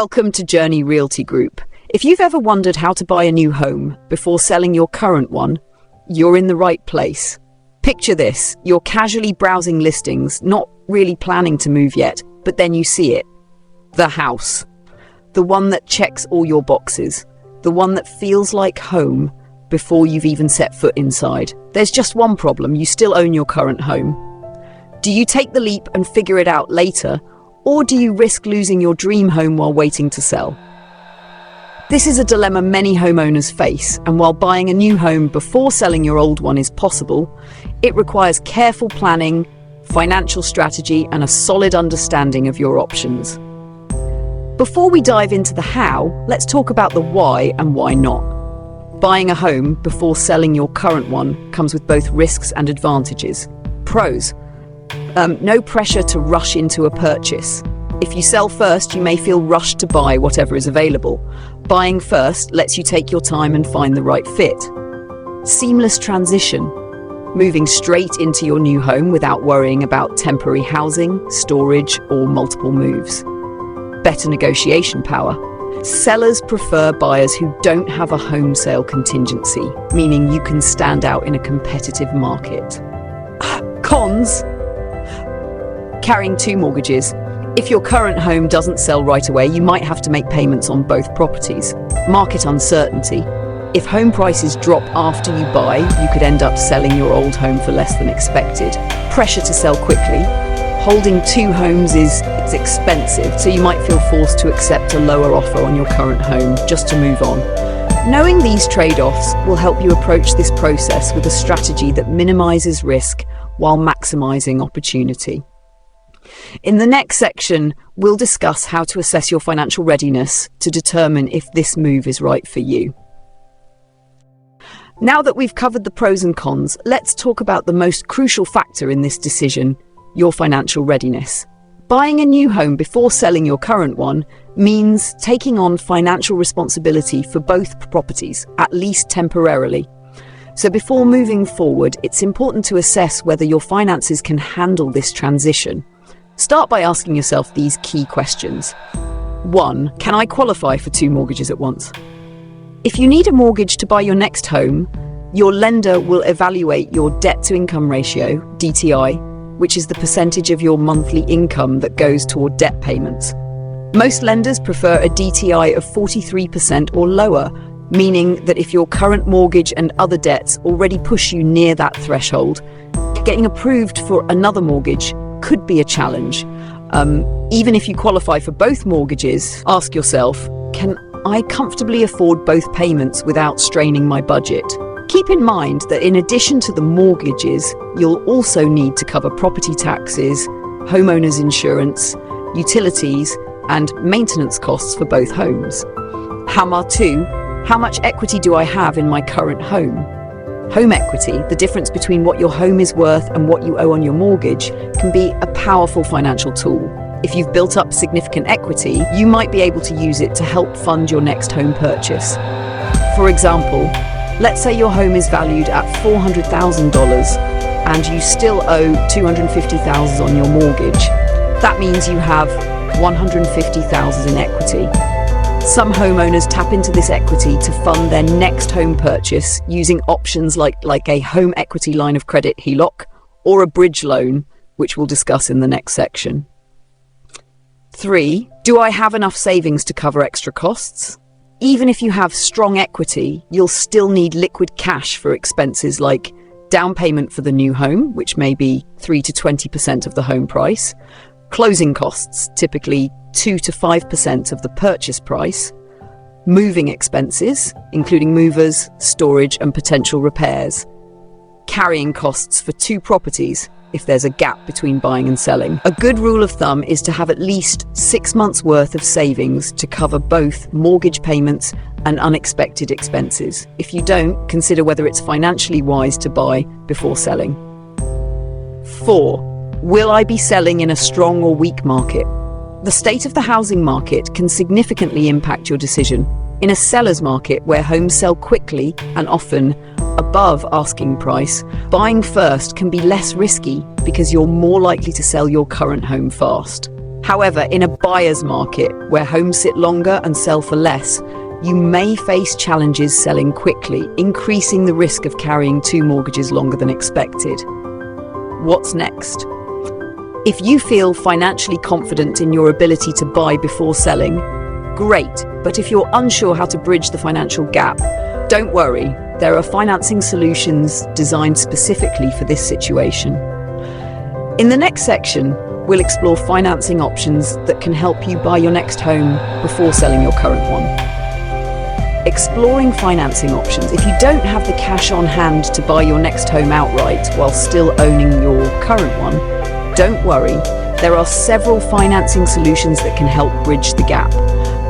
Welcome to Journey Realty Group. If you've ever wondered how to buy a new home before selling your current one, you're in the right place. Picture this, you're casually browsing listings, not really planning to move yet, but then you see it. The house. The one that checks all your boxes. The one that feels like home before you've even set foot inside. There's just one problem, you still own your current home. Do you take the leap and figure it out later, or do you risk losing your dream home while waiting to sell? This is a dilemma many homeowners face, and while buying a new home before selling your old one is possible, it requires careful planning, financial strategy, and a solid understanding of your options. Before we dive into the how, let's talk about the why and why not. Buying a home before selling your current one comes with both risks and advantages. Pros. No pressure to rush into a purchase. If you sell first, you may feel rushed to buy whatever is available. Buying first lets you take your time and find the right fit. Seamless transition. Moving straight into your new home without worrying about temporary housing, storage, or multiple moves. Better negotiation power. Sellers prefer buyers who don't have a home sale contingency, meaning you can stand out in a competitive market. Cons. Carrying two mortgages. If your current home doesn't sell right away, you might have to make payments on both properties. Market uncertainty. If home prices drop after you buy, you could end up selling your old home for less than expected. Pressure to sell quickly. Holding two homes is expensive, so you might feel forced to accept a lower offer on your current home just to move on. Knowing these trade-offs will help you approach this process with a strategy that minimizes risk while maximizing opportunity. In the next section, we'll discuss how to assess your financial readiness to determine if this move is right for you. Now that we've covered the pros and cons, let's talk about the most crucial factor in this decision, your financial readiness. Buying a new home before selling your current one means taking on financial responsibility for both properties, at least temporarily. So before moving forward, it's important to assess whether your finances can handle this transition. Start by asking yourself these key questions. 1. Can I qualify for two mortgages at once? If you need a mortgage to buy your next home, your lender will evaluate your debt-to-income ratio, DTI, which is the percentage of your monthly income that goes toward debt payments. Most lenders prefer a DTI of 43% or lower, meaning that if your current mortgage and other debts already push you near that threshold, getting approved for another mortgage could be a challenge. Even if you qualify for both mortgages, ask yourself, can I comfortably afford both payments without straining my budget? Keep in mind that in addition to the mortgages, you'll also need to cover property taxes, homeowners insurance, utilities, and maintenance costs for both homes. How much equity do I have in my current home? Home equity, the difference between what your home is worth and what you owe on your mortgage, can be a powerful financial tool. If you've built up significant equity, you might be able to use it to help fund your next home purchase. For example, let's say your home is valued at $400,000 and you still owe $250,000 on your mortgage. That means you have $150,000 in equity. Some homeowners tap into this equity to fund their next home purchase using options like a home equity line of credit HELOC or a bridge loan, which we'll discuss in the next section. 3. Do I have enough savings to cover extra costs? Even if you have strong equity, you'll still need liquid cash for expenses like down payment for the new home, which may be 3 to 20% of the home price, closing costs, typically 2 to 5% of the purchase price, moving expenses, including movers, storage, and potential repairs, carrying costs for two properties if there's a gap between buying and selling. A good rule of thumb is to have at least 6 months' worth of savings to cover both mortgage payments and unexpected expenses. If you don't, consider whether it's financially wise to buy before selling. 4. Will I be selling in a strong or weak market? The state of the housing market can significantly impact your decision. In a seller's market where homes sell quickly and often above asking price, buying first can be less risky because you're more likely to sell your current home fast. However, in a buyer's market where homes sit longer and sell for less, you may face challenges selling quickly, increasing the risk of carrying two mortgages longer than expected. What's next? If you feel financially confident in your ability to buy before selling, great. But if you're unsure how to bridge the financial gap, don't worry. There are financing solutions designed specifically for this situation. In the next section, we'll explore financing options that can help you buy your next home before selling your current one. Exploring financing options. If you don't have the cash on hand to buy your next home outright while still owning your current one, don't worry. There are several financing solutions that can help bridge the gap.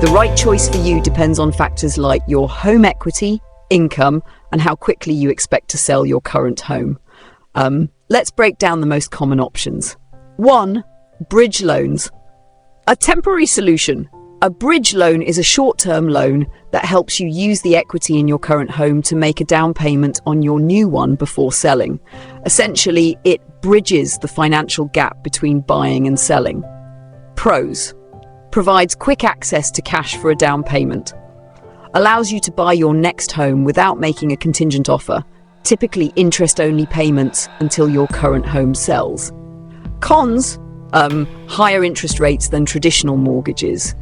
The right choice for you depends on factors like your home equity, income, and how quickly you expect to sell your current home. Let's break down the most common options. 1. Bridge loans. A temporary solution. A bridge loan is a short-term loan that helps you use the equity in your current home to make a down payment on your new one before selling. Essentially, it bridges the financial gap between buying and selling. Pros. Provides quick access to cash for a down payment. Allows you to buy your next home without making a contingent offer, typically interest-only payments until your current home sells. Cons. Higher interest rates than traditional mortgages.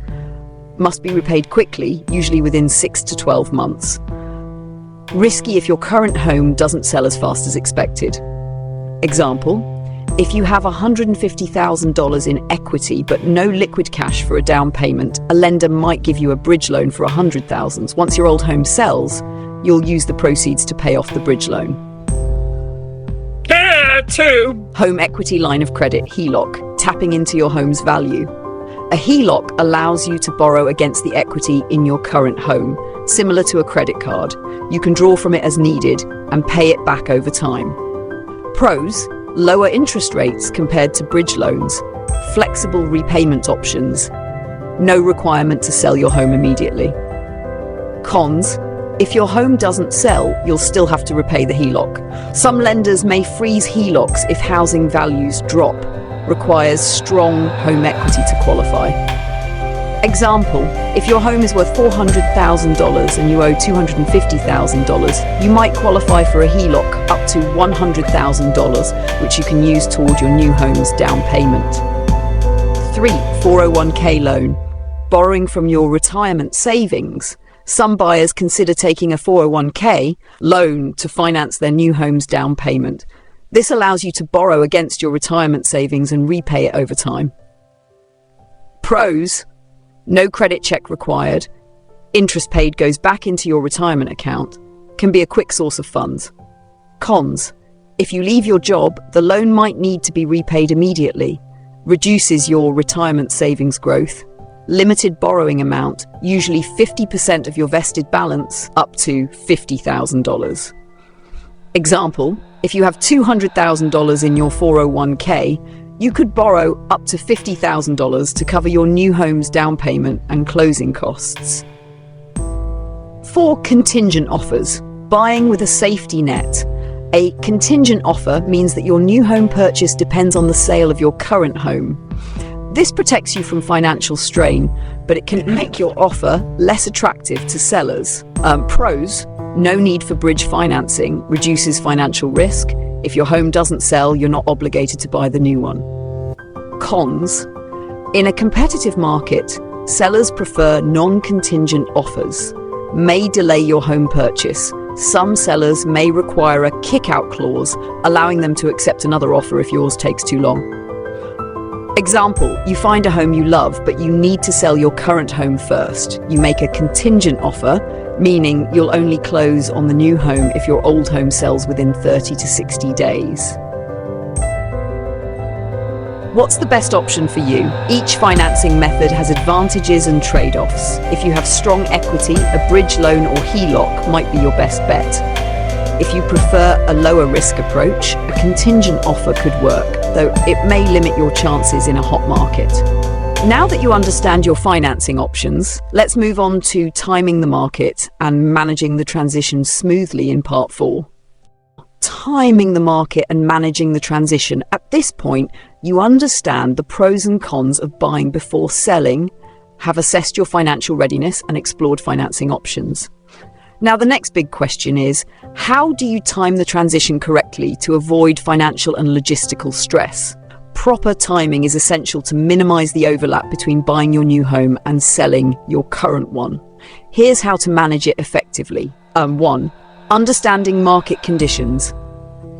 Must be repaid quickly, usually within 6 to 12 months. Risky if your current home doesn't sell as fast as expected. Example, if you have $150,000 in equity but no liquid cash for a down payment, a lender might give you a bridge loan for $100,000. Once your old home sells, you'll use the proceeds to pay off the bridge loan. 2. Home equity line of credit, HELOC, tapping into your home's value. A HELOC allows you to borrow against the equity in your current home, similar to a credit card. You can draw from it as needed and pay it back over time. Pros. Lower interest rates compared to bridge loans, flexible repayment options, no requirement to sell your home immediately. Cons. If your home doesn't sell, you'll still have to repay the HELOC. Some lenders may freeze HELOCs if housing values drop. Requires strong home equity to qualify. Example, if your home is worth $400,000 and you owe $250,000, you might qualify for a HELOC up to $100,000, which you can use toward your new home's down payment. 3. 401k loan. Borrowing from your retirement savings. Some buyers consider taking a 401k loan to finance their new home's down payment. This allows you to borrow against your retirement savings and repay it over time. Pros. No credit check required. Interest paid goes back into your retirement account. Can be a quick source of funds. Cons. If you leave your job, the loan might need to be repaid immediately. Reduces your retirement savings growth. Limited borrowing amount, usually 50% of your vested balance, up to $50,000. Example, if you have $200,000 in your 401k, you could borrow up to $50,000 to cover your new home's down payment and closing costs. 4. Contingent offers. Buying with a safety net. A contingent offer means that your new home purchase depends on the sale of your current home. This protects you from financial strain, but it can make your offer less attractive to sellers. Pros. No need for bridge financing, reduces financial risk. If your home doesn't sell, you're not obligated to buy the new one. Cons. In a competitive market, sellers prefer non-contingent offers. May delay your home purchase. Some sellers may require a kick-out clause, allowing them to accept another offer if yours takes too long. Example, you find a home you love, but you need to sell your current home first. You make a contingent offer, meaning you'll only close on the new home if your old home sells within 30 to 60 days. What's the best option for you? Each financing method has advantages and trade-offs. If you have strong equity, a bridge loan or HELOC might be your best bet. If you prefer a lower risk approach, a contingent offer could work, though it may limit your chances in a hot market. Now that you understand your financing options, let's move on to timing the market and managing the transition smoothly in part 4. timing the market and managing the transition. At this point, you understand the pros and cons of buying before selling, have assessed your financial readiness and explored financing options. Now, the next big question is, how do you time the transition correctly to avoid financial and logistical stress? Proper timing is essential to minimize the overlap between buying your new home and selling your current one. Here's how to manage it effectively. 1. Understanding market conditions.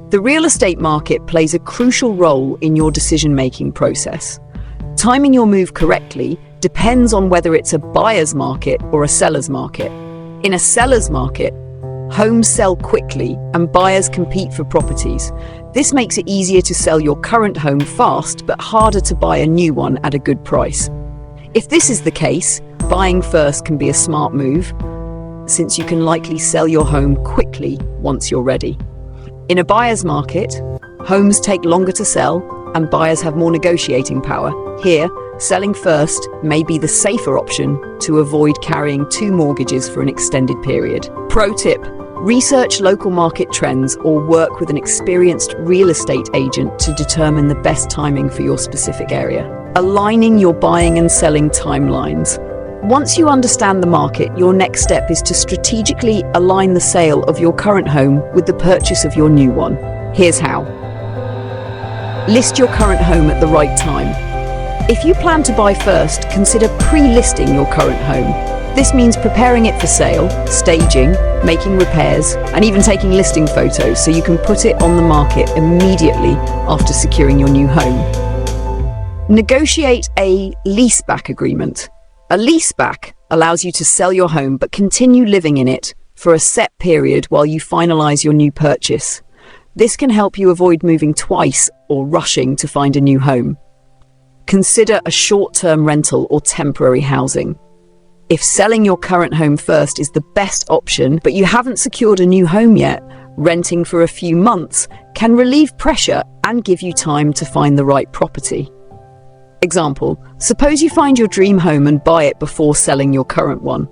The real estate market plays a crucial role in your decision-making process. Timing your move correctly depends on whether it's a buyer's market or a seller's market. In a seller's market, homes sell quickly and buyers compete for properties. This makes it easier to sell your current home fast, but harder to buy a new one at a good price. If this is the case, buying first can be a smart move, since you can likely sell your home quickly once you're ready. In a buyer's market, homes take longer to sell and buyers have more negotiating power. Here, selling first may be the safer option to avoid carrying two mortgages for an extended period. Pro tip: research local market trends or work with an experienced real estate agent to determine the best timing for your specific area. Aligning your buying and selling timelines. Once you understand the market, your next step is to strategically align the sale of your current home with the purchase of your new one. Here's how. List your current home at the right time. If you plan to buy first, consider pre-listing your current home. This means preparing it for sale, staging, making repairs, and even taking listing photos so you can put it on the market immediately after securing your new home. Negotiate a leaseback agreement. A leaseback allows you to sell your home but continue living in it for a set period while you finalize your new purchase. This can help you avoid moving twice or rushing to find a new home. Consider a short-term rental or temporary housing. If selling your current home first is the best option, but you haven't secured a new home yet, renting for a few months can relieve pressure and give you time to find the right property. Example, suppose you find your dream home and buy it before selling your current one.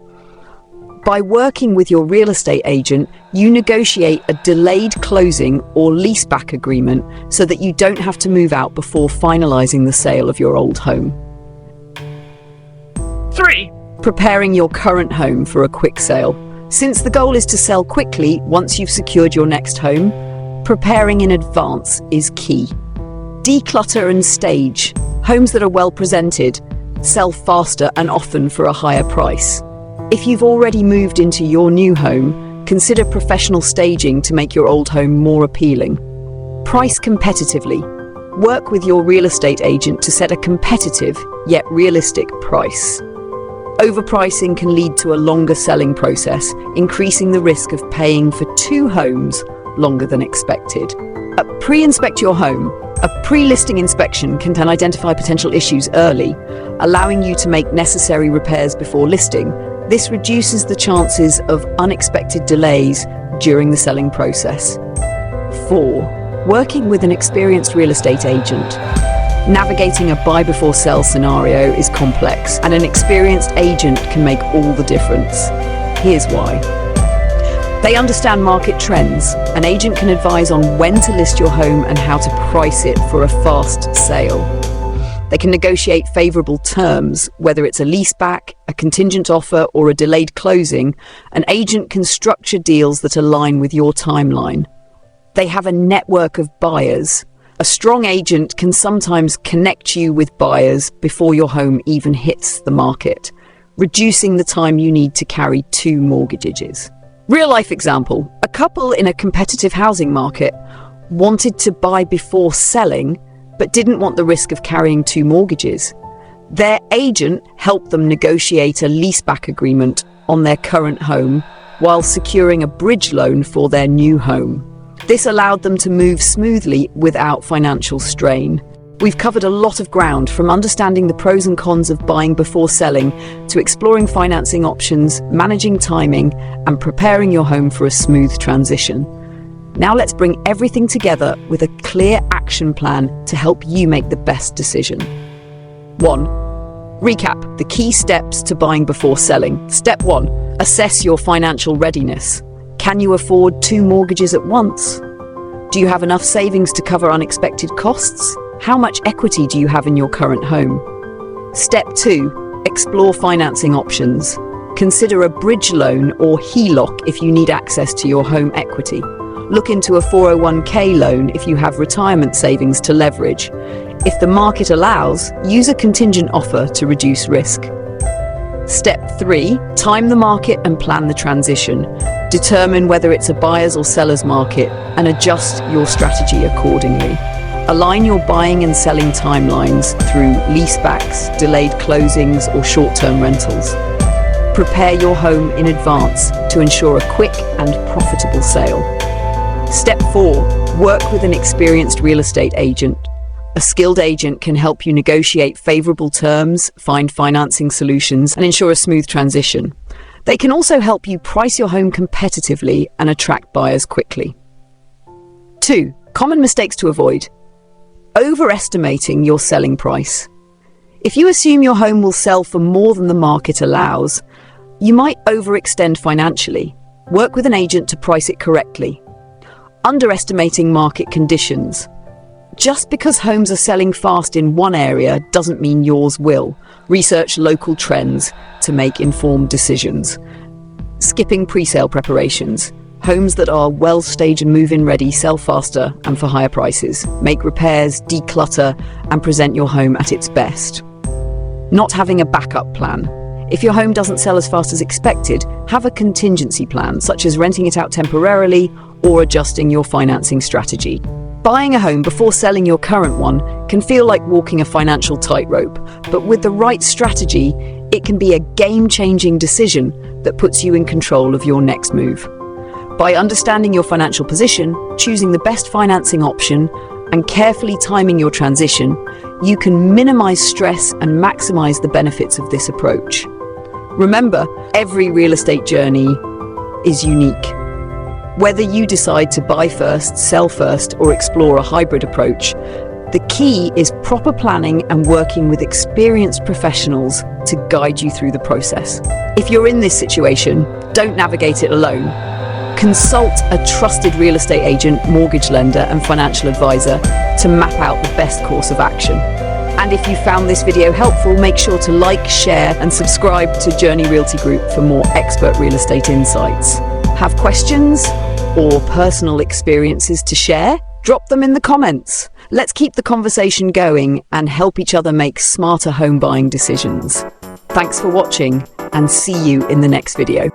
By working with your real estate agent, you negotiate a delayed closing or leaseback agreement so that you don't have to move out before finalizing the sale of your old home. 3. Preparing your current home for a quick sale. Since the goal is to sell quickly once you've secured your next home, preparing in advance is key. Declutter and stage. Homes that are well presented sell faster and often for a higher price. If you've already moved into your new home, consider professional staging to make your old home more appealing. Price competitively. Work with your real estate agent to set a competitive yet realistic price. Overpricing can lead to a longer selling process, increasing the risk of paying for two homes longer than expected. Pre-inspect your home. A pre-listing inspection can then identify potential issues early, allowing you to make necessary repairs before listing. This reduces the chances of unexpected delays during the selling process. 4. Working with an experienced real estate agent. Navigating a buy before sell scenario is complex, and an experienced agent can make all the difference. Here's why. They understand market trends. An agent can advise on when to list your home and how to price it for a fast sale. They can negotiate favorable terms, whether it's a leaseback, a contingent offer, or a delayed closing. An agent can structure deals that align with your timeline. They have a network of buyers. A strong agent can sometimes connect you with buyers before your home even hits the market, reducing the time you need to carry two mortgages. Real-life example. A couple in a competitive housing market wanted to buy before selling, but didn't want the risk of carrying two mortgages. Their agent helped them negotiate a leaseback agreement on their current home while securing a bridge loan for their new home. This allowed them to move smoothly without financial strain. We've covered a lot of ground, from understanding the pros and cons of buying before selling to exploring financing options, managing timing, and preparing your home for a smooth transition. Now let's bring everything together with a clear action plan to help you make the best decision. 1. Recap the key steps to buying before selling. Step 1. Assess your financial readiness. Can you afford two mortgages at once? Do you have enough savings to cover unexpected costs? How much equity do you have in your current home? Step 2. Explore financing options. Consider a bridge loan or HELOC if you need access to your home equity. Look into a 401k loan if you have retirement savings to leverage. If the market allows, use a contingent offer to reduce risk. Step 3. Time the market and plan the transition. Determine whether it's a buyer's or seller's market and adjust your strategy accordingly. Align your buying and selling timelines through leasebacks, delayed closings, or short-term rentals. Prepare your home in advance to ensure a quick and profitable sale. Step 4. Work with an experienced real estate agent. A skilled agent can help you negotiate favorable terms, find financing solutions, and ensure a smooth transition. They can also help you price your home competitively and attract buyers quickly. 2. Common mistakes to avoid. Overestimating your selling price. If you assume your home will sell for more than the market allows, you might overextend financially. Work with an agent to price it correctly. Underestimating market conditions. Just because homes are selling fast in one area doesn't mean yours will. Research local trends to make informed decisions. Skipping pre-sale preparations. Homes that are well staged and move-in ready sell faster and for higher prices. Make repairs, declutter, and present your home at its best. Not having a backup plan. If your home doesn't sell as fast as expected, have a contingency plan, such as renting it out temporarily or adjusting your financing strategy. Buying a home before selling your current one can feel like walking a financial tightrope, but with the right strategy, it can be a game-changing decision that puts you in control of your next move. By understanding your financial position, choosing the best financing option, and carefully timing your transition, you can minimize stress and maximize the benefits of this approach. Remember, every real estate journey is unique. Whether you decide to buy first, sell first, or explore a hybrid approach, the key is proper planning and working with experienced professionals to guide you through the process. If you're in this situation, don't navigate it alone. Consult a trusted real estate agent, mortgage lender, and financial advisor to map out the best course of action. And if you found this video helpful, make sure to like, share, and subscribe to Journey Realty Group for more expert real estate insights. Have questions or personal experiences to share? Drop them in the comments. Let's keep the conversation going and help each other make smarter home buying decisions. Thanks for watching, and see you in the next video.